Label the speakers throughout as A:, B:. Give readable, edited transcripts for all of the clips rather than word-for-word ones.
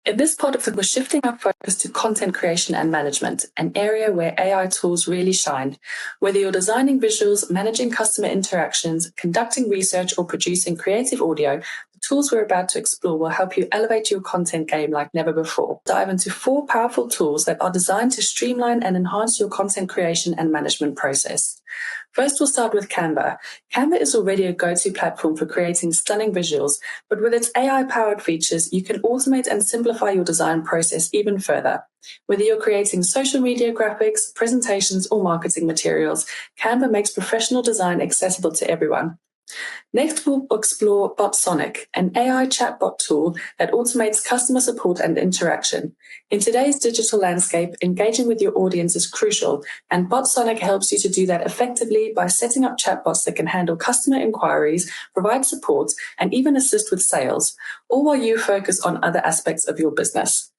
A: In this podcast, we're shifting our focus to content creation and management, an area where AI tools really shine. Whether you're designing visuals, managing customer interactions, conducting research, or producing creative audio, the tools we're about to explore will help you elevate your content game like never before. Dive into 4 powerful tools that are designed to streamline and enhance your content creation and management process. First, we'll start with Canva. Canva is already a go-to platform for creating stunning visuals, but with its AI-powered features, you can automate and simplify your design process even further. Whether you're creating social media graphics, presentations, or marketing materials, Canva makes professional design accessible to everyone. Next, we'll explore Botsonic, an AI chatbot tool that automates customer support and interaction. In today's digital landscape, engaging with your audience is crucial, and Botsonic helps you to do that effectively by setting up chatbots that can handle customer inquiries, provide support, and even assist with sales, all while you focus on other aspects of your business.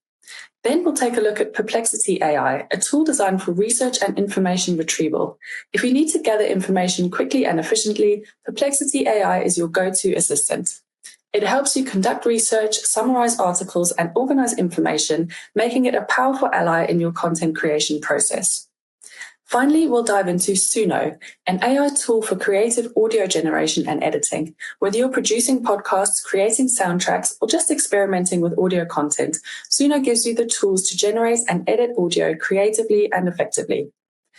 A: Then we'll take a look at Perplexity AI, a tool designed for research and information retrieval. If you need to gather information quickly and efficiently, Perplexity AI is your go-to assistant. It helps you conduct research, summarize articles, and organize information, making it a powerful ally in your content creation process. Finally, we'll dive into Suno, an AI tool for creative audio generation and editing. Whether you're producing podcasts, creating soundtracks, or just experimenting with audio content, Suno gives you the tools to generate and edit audio creatively and effectively.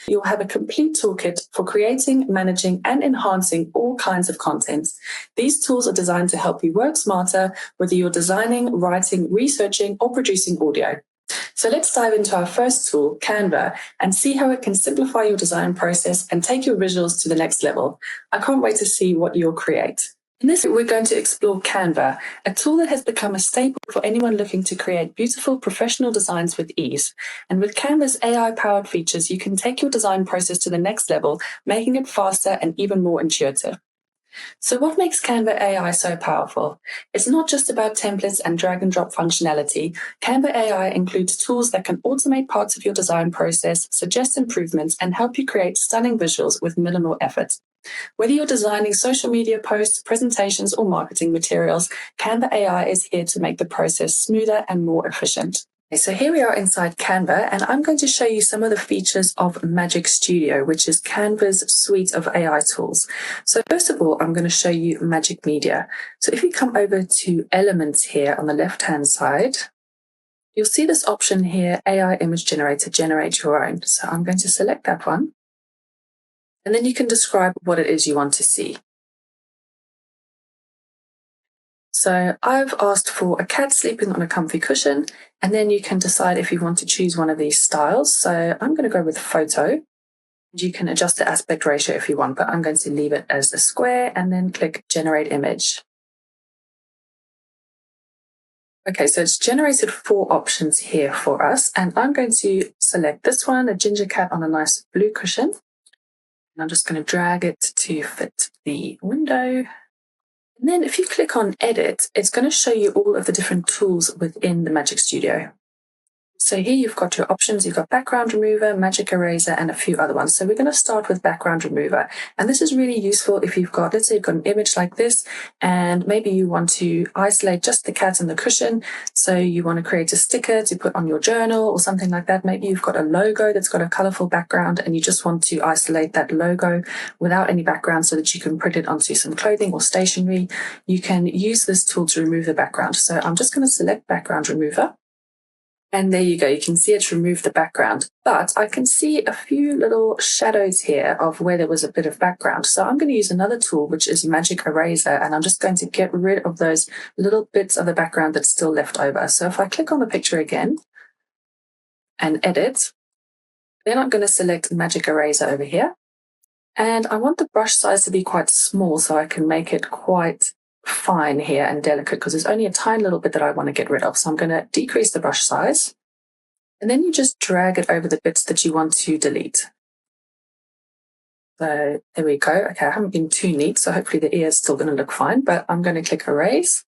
A: You'll have a complete toolkit for creating, managing, and enhancing all kinds of content. These tools are designed to help you work smarter, whether you're designing, writing, researching, or producing audio. So let's dive into our first tool, Canva, and see how it can simplify your design process and take your visuals to the next level. I can't wait to see what you'll create. In this, we're going to explore Canva, a tool that has become a staple for anyone looking to create beautiful professional designs with ease. And with Canva's AI-powered features, you can take your design process to the next level, making it faster and even more intuitive. So what makes Canva AI so powerful? It's not just about templates and drag and drop functionality. Canva AI includes tools that can automate parts of your design process, suggest improvements, and help you create stunning visuals with minimal effort. Whether you're designing social media posts, presentations, or marketing materials, Canva AI is here to make the process smoother and more efficient. So here we are inside Canva, and I'm going to show you some of the features of Magic Studio, which is Canva's suite of AI tools. So first of all, I'm going to show you Magic Media. So if you come over to Elements here on the left-hand side, you'll see this option here, AI Image Generator, generate your own. So I'm going to select that one. And then you can describe what it is you want to see. So I've asked for a cat sleeping on a comfy cushion, and then you can decide if you want to choose one of these styles. So I'm going to go with photo. You can adjust the aspect ratio if you want, but I'm going to leave it as a square and then click generate image. Okay, so it's generated 4 options here for us, and I'm going to select this one, a ginger cat on a nice blue cushion. And I'm just going to drag it to fit the window. And then if you click on edit, it's going to show you all of the different tools within the Magic Studio. So here you've got your options. You've got background remover, magic eraser, and a few other ones. So we're going to start with background remover. And this is really useful if you've got, let's say you've got an image like this, and maybe you want to isolate just the cat and the cushion. So you want to create a sticker to put on your journal or something like that. Maybe you've got a logo that's got a colorful background and you just want to isolate that logo without any background so that you can print it onto some clothing or stationery. You can use this tool to remove the background. So I'm just going to select background remover. And there you go, you can see it's removed the background, but I can see a few little shadows here of where there was a bit of background. So I'm going to use another tool, which is Magic Eraser, and I'm just going to get rid of those little bits of the background that's still left over. So if I click on the picture again and edit, then I'm going to select Magic Eraser over here. And I want the brush size to be quite small so I can make it quite fine here and delicate because there's only a tiny little bit that I want to get rid of. So I'm going to decrease the brush size, and then you just drag it over the bits that you want to delete. So there we go. Okay, I haven't been too neat, so hopefully the ear is still going to look fine, but I'm going to click erase.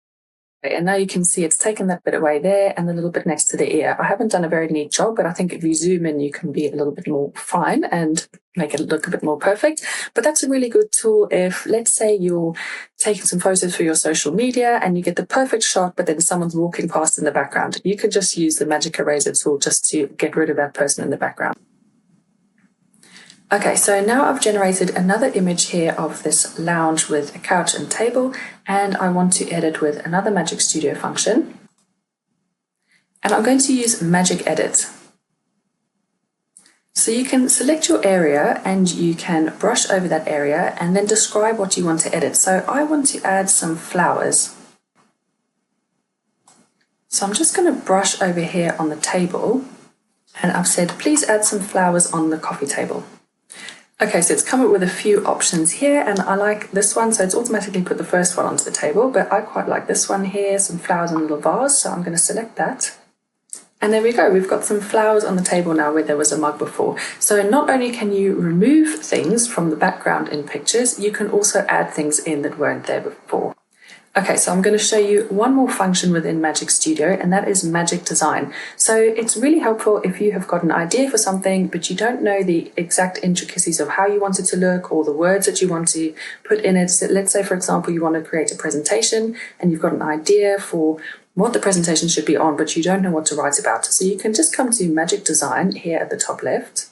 A: And now you can see it's taken that bit away there and the little bit next to the ear. I haven't done a very neat job, but I think if you zoom in, you can be a little bit more fine and make it look a bit more perfect. But that's a really good tool if, let's say, you're taking some photos for your social media and you get the perfect shot, but then someone's walking past in the background. You could just use the magic eraser tool just to get rid of that person in the background. Okay, so now I've generated another image here of this lounge with a couch and table, and I want to edit with another Magic Studio function. And I'm going to use Magic Edit. So you can select your area and you can brush over that area and then describe what you want to edit. So I want to add some flowers. So I'm just going to brush over here on the table, and I've said, please add some flowers on the coffee table. Okay, so it's come up with a few options here, and I like this one. So it's automatically put the first one onto the table, but I quite like this one here, some flowers in a little vase. So I'm going to select that. And there we go. We've got some flowers on the table now where there was a mug before. So not only can you remove things from the background in pictures, you can also add things in that weren't there before. Okay, so I'm going to show you one more function within Magic Studio, and that is Magic Design. So it's really helpful if you have got an idea for something, but you don't know the exact intricacies of how you want it to look or the words that you want to put in it. So let's say, for example, you want to create a presentation and you've got an idea for what the presentation should be on, but you don't know what to write about. So you can just come to Magic Design here at the top left,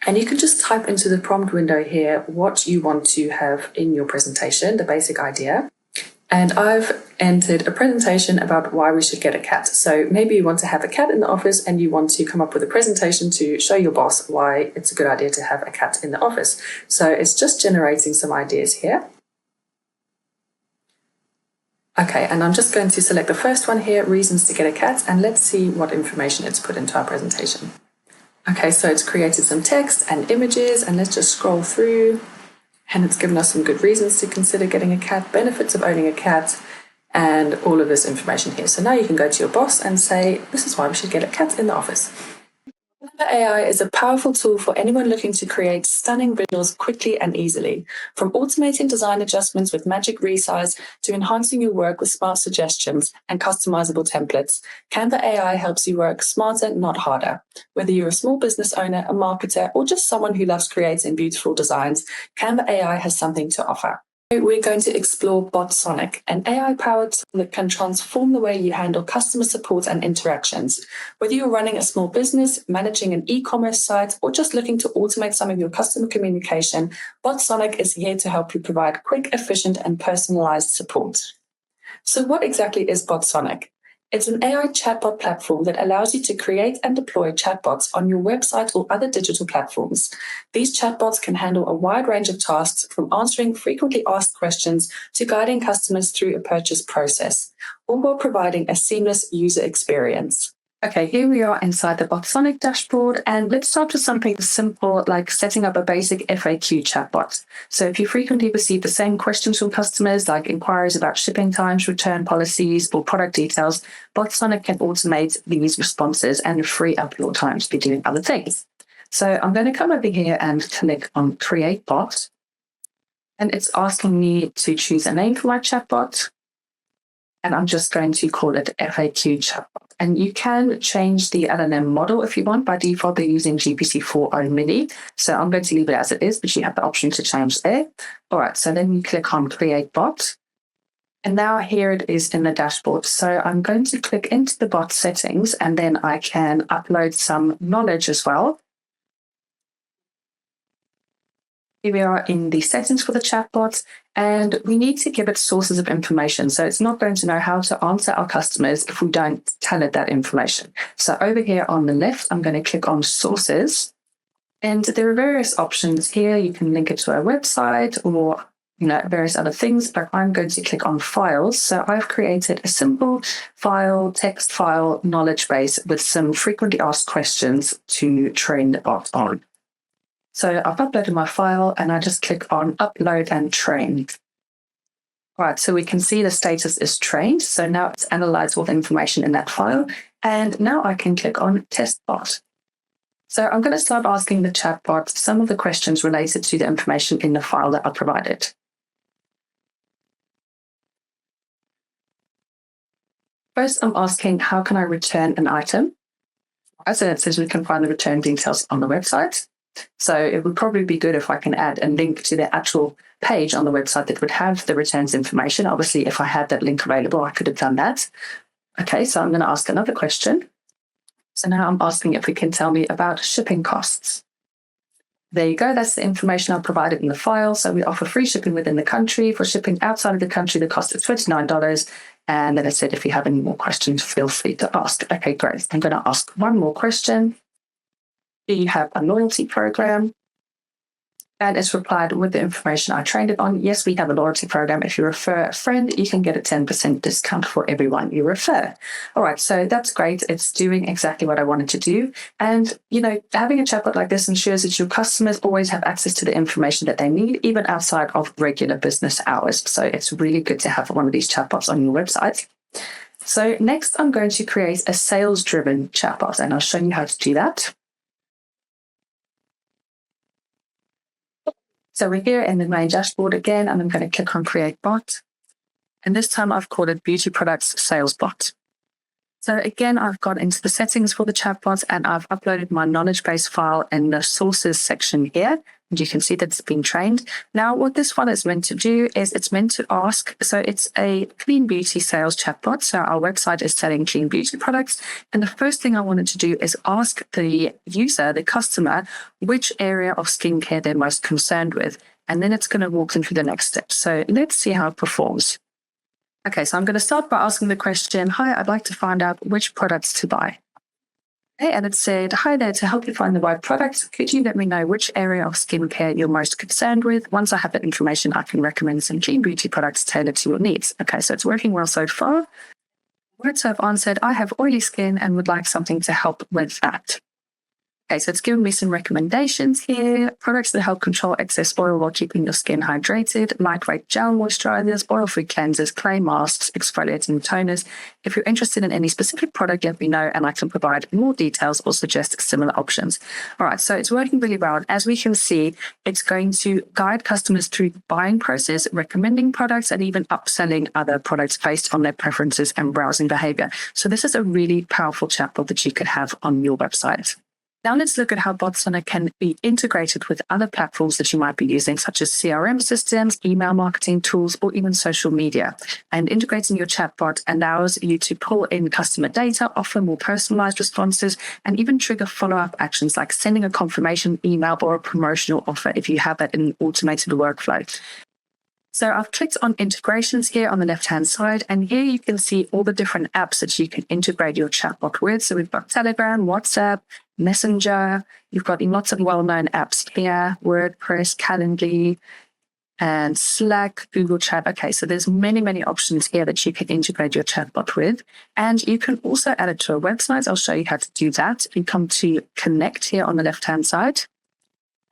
A: and you can just type into the prompt window here what you want to have in your presentation, the basic idea. And I've entered a presentation about why we should get a cat. So maybe you want to have a cat in the office and you want to come up with a presentation to show your boss why it's a good idea to have a cat in the office. So it's just generating some ideas here. Okay, and I'm just going to select the first one here, reasons to get a cat, and let's see what information it's put into our presentation. Okay, so it's created some text and images, and let's just scroll through. And it's given us some good reasons to consider getting a cat, benefits of owning a cat, and all of this information here. So now you can go to your boss and say, this is why we should get a cat in the office. Canva AI is a powerful tool for anyone looking to create stunning visuals quickly and easily. From automating design adjustments with magic resize to enhancing your work with smart suggestions and customizable templates, Canva AI helps you work smarter, not harder. Whether you're a small business owner, a marketer, or just someone who loves creating beautiful designs, Canva AI has something to offer. We're going to explore Botsonic, an AI-powered tool that can transform the way you handle customer support and interactions. Whether you're running a small business, managing an e-commerce site, or just looking to automate some of your customer communication, Botsonic is here to help you provide quick, efficient, and personalized support. So what exactly is Botsonic? It's an AI chatbot platform that allows you to create and deploy chatbots on your website or other digital platforms. These chatbots can handle a wide range of tasks, from answering frequently asked questions to guiding customers through a purchase process, all while providing a seamless user experience. Okay, here we are inside the Botsonic dashboard, and let's start with something simple like setting up a basic FAQ chatbot. So if you frequently receive the same questions from customers, like inquiries about shipping times, return policies, or product details, Botsonic can automate these responses and free up your time to be doing other things. So I'm going to come over here and click on Create Bot, and it's asking me to choose a name for my chatbot. And I'm just going to call it FAQ chatbot. And you can change the LLM model if you want. By default, they're using GPT-4o mini. So I'm going to leave it as it is, but you have the option to change there. All right, so then you click on Create Bot. And now here it is in the dashboard. So I'm going to click into the bot settings, and then I can upload some knowledge as well. Here we are in the settings for the chatbot, and we need to give it sources of information. So it's not going to know how to answer our customers if we don't tell it that information. So over here on the left, I'm going to click on sources, and there are various options here. You can link it to a website or various other things, but I'm going to click on files. So I've created a simple file, text file, knowledge base with some frequently asked questions to train the bot on. So I've uploaded my file and I just click on upload and train. All right, so we can see the status is trained. So now it's analyzed all the information in that file. And now I can click on test bot. So I'm going to start asking the chatbot some of the questions related to the information in the file that I provided. First, I'm asking, how can I return an item? As it says, we can find the return details on the website. So it would probably be good if I can add a link to the actual page on the website that would have the returns information. Obviously, if I had that link available, I could have done that. Okay, so I'm going to ask another question. So now I'm asking if it can tell me about shipping costs. There you go. That's the information I provided in the file. So we offer free shipping within the country. For shipping outside of the country, the cost is $29. And then it said, if you have any more questions, feel free to ask. Okay, great. I'm going to ask one more question. Do you have a loyalty program? And it's replied with the information I trained it on. Yes, we have a loyalty program. If you refer a friend, you can get a 10% discount for everyone you refer. All right, so that's great. It's doing exactly what I wanted to do. And, having a chatbot like this ensures that your customers always have access to the information that they need, even outside of regular business hours. So it's really good to have one of these chatbots on your website. So next, I'm going to create a sales-driven chatbot, and I'll show you how to do that. So we're here in the main dashboard again, and I'm going to click on Create Bot. And this time I've called it Beauty Products Sales Bot. So again, I've got into the settings for the chatbot, and I've uploaded my knowledge base file in the sources section here. And you can see that it's been trained. Now, what this one is meant to do is it's meant to ask, so it's a clean beauty sales chatbot. So our website is selling clean beauty products. And the first thing I wanted to do is ask the user, the customer, which area of skincare they're most concerned with. And then it's going to walk them through the next step. So let's see how it performs. Okay, so I'm going to start by asking the question, hi, I'd like to find out which products to buy. Okay, and it said, hi there, to help you find the right products, could you let me know which area of skincare you're most concerned with? Once I have that information, I can recommend some clean beauty products tailored to your needs. Okay, so it's working well so far. Right, so I've answered, I have oily skin and would like something to help with that. Okay, so it's given me some recommendations here. Products that help control excess oil while keeping your skin hydrated, lightweight gel moisturizers, oil-free cleansers, clay masks, exfoliating toners. If you're interested in any specific product, let me know and I can provide more details or suggest similar options. All right, so it's working really well. As we can see, it's going to guide customers through the buying process, recommending products and even upselling other products based on their preferences and browsing behavior. So this is a really powerful chatbot that you could have on your website. Now let's look at how Botsonic can be integrated with other platforms that you might be using, such as CRM systems, email marketing tools, or even social media. And integrating your chatbot allows you to pull in customer data, offer more personalized responses, and even trigger follow-up actions like sending a confirmation email or a promotional offer if you have that in an automated workflow. So I've clicked on integrations here on the left-hand side, and here you can see all the different apps that you can integrate your chatbot with. So we've got Telegram, WhatsApp, Messenger. You've got lots of well-known apps here, WordPress, Calendly, and Slack, Google Chat. Okay, so there's many, many options here that you can integrate your chatbot with. And you can also add it to a website. I'll show you how to do that. You come to Connect here on the left-hand side.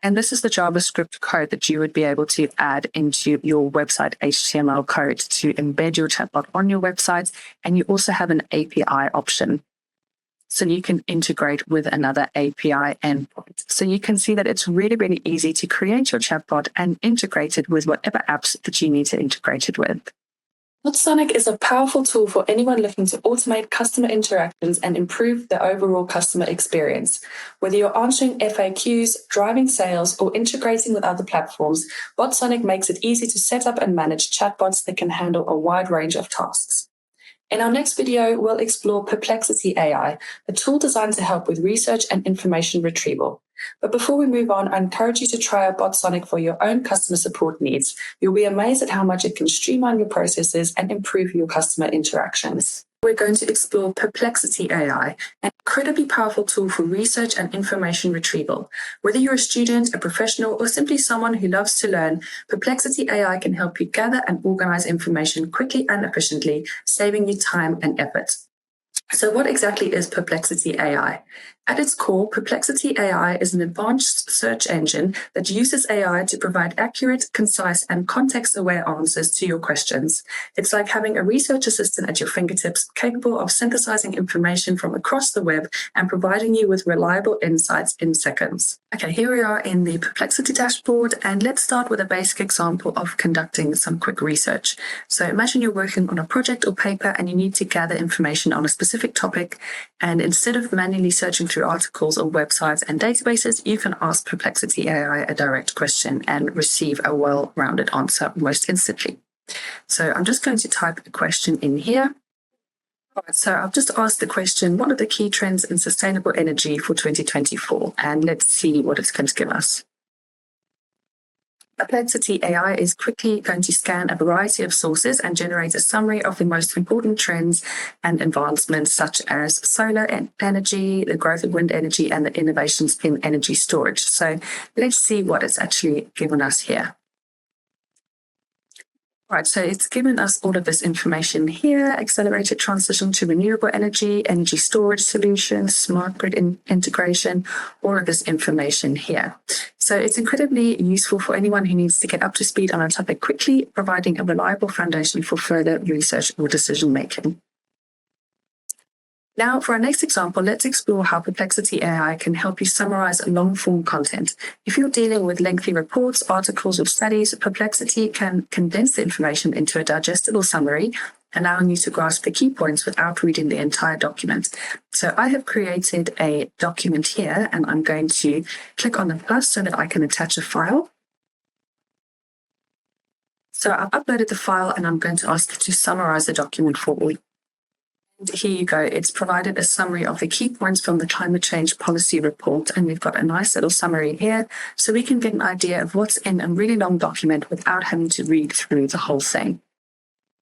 A: And this is the JavaScript code that you would be able to add into your website HTML code to embed your chatbot on your website. And you also have an API option. So you can integrate with another API endpoint. So you can see that it's really, really easy to create your chatbot and integrate it with whatever apps that you need to integrate it with. Botsonic is a powerful tool for anyone looking to automate customer interactions and improve the overall customer experience. Whether you're answering FAQs, driving sales, or integrating with other platforms, Botsonic makes it easy to set up and manage chatbots that can handle a wide range of tasks. In our next video, we'll explore Perplexity AI, a tool designed to help with research and information retrieval. But before we move on, I encourage you to try out Botsonic for your own customer support needs. You'll be amazed at how much it can streamline your processes and improve your customer interactions. We're going to explore Perplexity AI, an incredibly powerful tool for research and information retrieval. Whether you're a student, a professional, or simply someone who loves to learn, Perplexity AI can help you gather and organize information quickly and efficiently, saving you time and effort. So what exactly is Perplexity AI? At its core, Perplexity AI is an advanced search engine that uses AI to provide accurate, concise, and context-aware answers to your questions. It's like having a research assistant at your fingertips, capable of synthesizing information from across the web and providing you with reliable insights in seconds. Okay, here we are in the Perplexity dashboard, and let's start with a basic example of conducting some quick research. So imagine you're working on a project or paper and you need to gather information on a specific topic, and instead of manually searching through articles or websites and databases, you can ask Perplexity AI a direct question and receive a well-rounded answer most instantly. So I'm just going to type a question in here. So I've just asked the question, what are the key trends in sustainable energy for 2024? And let's see what it's going to give us. Perplexity AI is quickly going to scan a variety of sources and generate a summary of the most important trends and advancements, such as solar energy, the growth of wind energy, and the innovations in energy storage. So let's see what it's actually given us here. Right, so it's given us all of this information here: accelerated transition to renewable energy, energy storage solutions, smart grid integration, all of this information here. So it's incredibly useful for anyone who needs to get up to speed on a topic quickly, providing a reliable foundation for further research or decision making. Now, for our next example, let's explore how Perplexity AI can help you summarize long-form content. If you're dealing with lengthy reports, articles, or studies, Perplexity can condense the information into a digestible summary, allowing you to grasp the key points without reading the entire document. So I have created a document here, and I'm going to click on the plus so that I can attach a file. So I've uploaded the file, and I'm going to ask it to summarize the document for me. And here you go. It's provided a summary of the key points from the climate change policy report. And we've got a nice little summary here, so we can get an idea of what's in a really long document without having to read through the whole thing.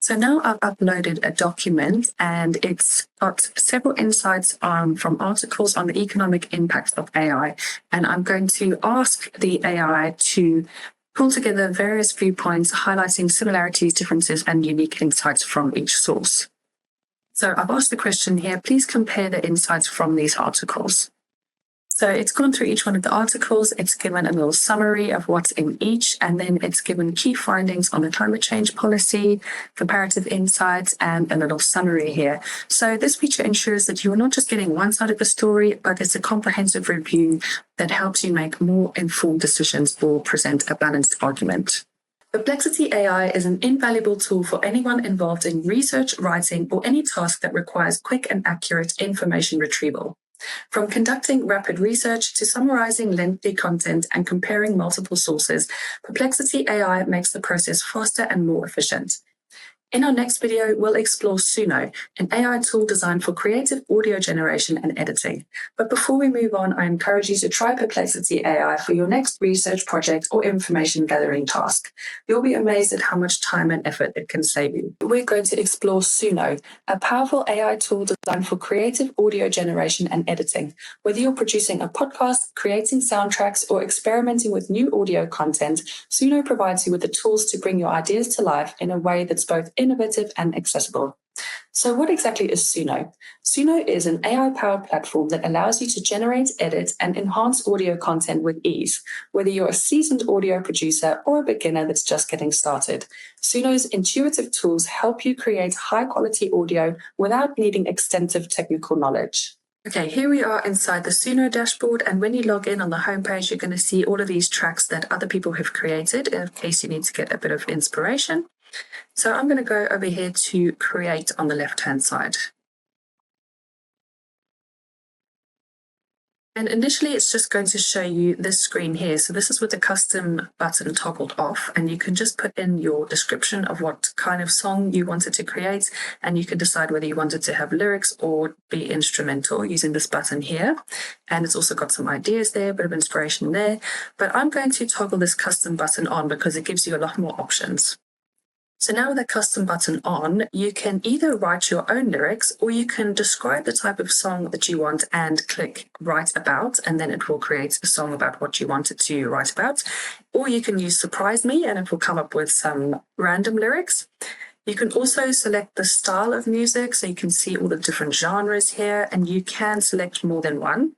A: So now I've uploaded a document, and it's got several insights from articles on the economic impact of AI. And I'm going to ask the AI to pull together various viewpoints, highlighting similarities, differences, and unique insights from each source. So I've asked the question here, please compare the insights from these articles. So it's gone through each one of the articles, it's given a little summary of what's in each, and then it's given key findings on the climate change policy, comparative insights, and a little summary here. So this feature ensures that you're not just getting one side of the story, but it's a comprehensive review that helps you make more informed decisions or present a balanced argument. Perplexity AI is an invaluable tool for anyone involved in research, writing, or any task that requires quick and accurate information retrieval. From conducting rapid research to summarizing lengthy content and comparing multiple sources, Perplexity AI makes the process faster and more efficient. In our next video, we'll explore Suno, an AI tool designed for creative audio generation and editing. But before we move on, I encourage you to try Perplexity AI for your next research project or information gathering task. You'll be amazed at how much time and effort it can save you. We're going to explore Suno, a powerful AI tool designed for creative audio generation and editing. Whether you're producing a podcast, creating soundtracks, or experimenting with new audio content, Suno provides you with the tools to bring your ideas to life in a way that's both innovative and accessible. So what exactly is Suno? Suno is an AI-powered platform that allows you to generate, edit, and enhance audio content with ease, whether you're a seasoned audio producer or a beginner that's just getting started. Suno's intuitive tools help you create high-quality audio without needing extensive technical knowledge. Okay, here we are inside the Suno dashboard, and when you log in on the homepage, you're going to see all of these tracks that other people have created in case you need to get a bit of inspiration. So I'm going to go over here to create on the left-hand side. And initially, it's just going to show you this screen here. So this is with the custom button toggled off, and you can just put in your description of what kind of song you wanted to create, and you can decide whether you wanted to have lyrics or be instrumental using this button here. And it's also got some ideas there, a bit of inspiration there. But I'm going to toggle this custom button on because it gives you a lot more options. So now with the custom button on, you can either write your own lyrics, or you can describe the type of song that you want and click write about, and then it will create a song about what you wanted to write about. Or you can use surprise me and it will come up with some random lyrics. You can also select the style of music, so you can see all the different genres here, and you can select more than one.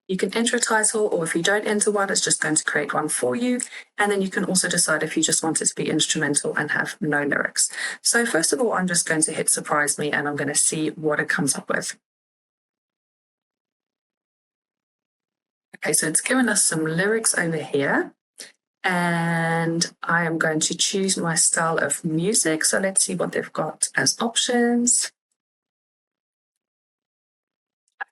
A: You can enter a title, or if you don't enter one, it's just going to create one for you. And then you can also decide if you just want it to be instrumental and have no lyrics. So first of all, I'm just going to hit surprise me and I'm going to see what it comes up with. Okay, so it's given us some lyrics over here. And I am going to choose my style of music. So let's see what they've got as options.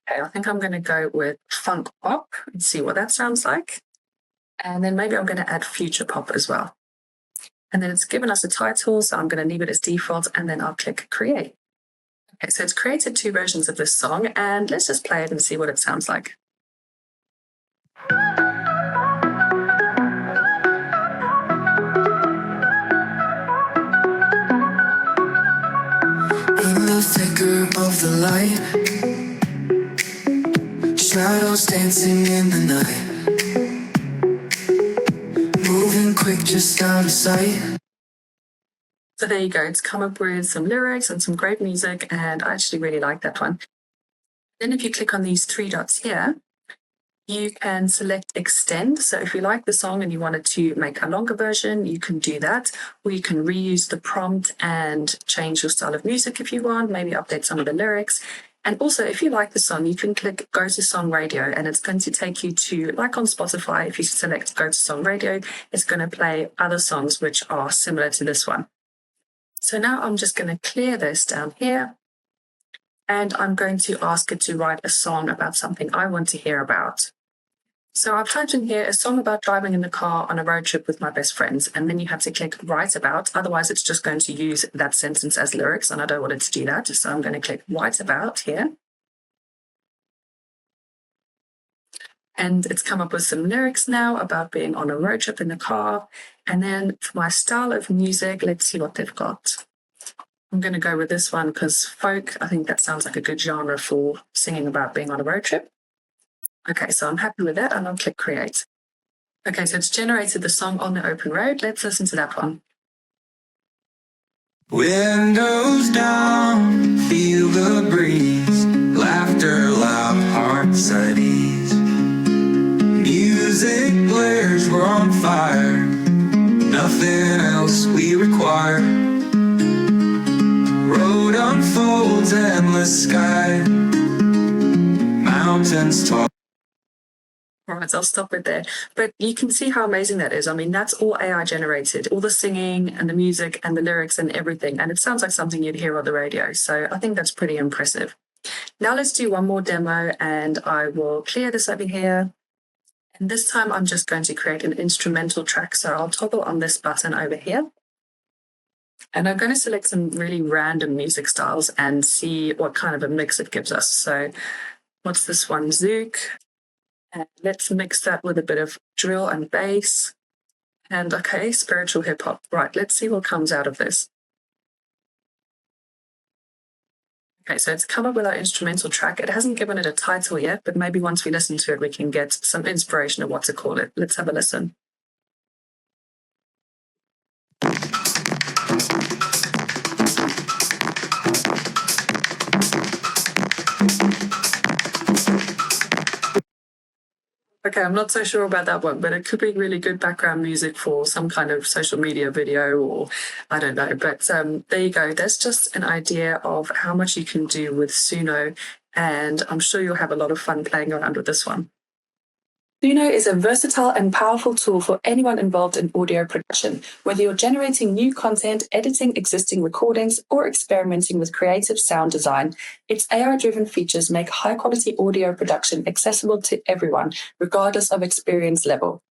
A: Okay, I think I'm going to go with funk pop and see what that sounds like. And then maybe I'm going to add future pop as well. And then it's given us a title, so I'm going to leave it as default, and then I'll click create. Okay, so it's created 2 versions of this song, and let's just play it and see what it sounds like.
B: In the flicker of the light, shadows dancing in the night, moving quick just out of sight.
A: So there you go. It's come up with some lyrics and some great music, and I actually really like that one. Then if you click on these 3 dots here, you can select extend. So if you like the song and you wanted to make a longer version, you can do that. Or you can reuse the prompt and change your style of music if you want, maybe update some of the lyrics. And also, if you like the song, you can click Go to Song Radio, and it's going to take you to, like on Spotify, if you select Go to Song Radio, it's going to play other songs which are similar to this one. So now I'm just going to clear this down here, and I'm going to ask it to write a song about something I want to hear about. So I've typed in here a song about driving in the car on a road trip with my best friends, and then you have to click write about. Otherwise, it's just going to use that sentence as lyrics, and I don't want it to do that. So I'm going to click write about here. And it's come up with some lyrics now about being on a road trip in the car. And then for my style of music, let's see what they've got. I'm going to go with this one because folk, I think that sounds like a good genre for singing about being on a road trip. Okay, so I'm happy with that, and I'll click create. Okay, so it's generated the song On the Open Road. Let's listen to that one.
B: Windows down, feel the breeze, laughter loud, hearts at ease. Music blares, we're on fire, nothing else we require. Road unfolds, endless sky, mountains tall.
A: All right, so I'll stop it there. But you can see how amazing that is. I mean, that's all AI generated, all the singing and the music and the lyrics and everything. And it sounds like something you'd hear on the radio. So I think that's pretty impressive. Now let's do one more demo, and I will clear this over here. And this time I'm just going to create an instrumental track. So I'll toggle on this button over here. And I'm going to select some really random music styles and see what kind of a mix it gives us. So what's this one? Zouk. And let's mix that with a bit of drill and bass. And okay, spiritual hip hop. Right, let's see what comes out of this. Okay, so it's come up with our instrumental track. It hasn't given it a title yet, but maybe once we listen to it, we can get some inspiration of what to call it. Let's have a listen. Okay, I'm not so sure about that one, but it could be really good background music for some kind of social media video, or I don't know. But there you go. That's just an idea of how much you can do with Suno, and I'm sure you'll have a lot of fun playing around with this one. Suno is a versatile and powerful tool for anyone involved in audio production, whether you're generating new content, editing existing recordings, or experimenting with creative sound design. Its AI-driven features make high-quality audio production accessible to everyone, regardless of experience level.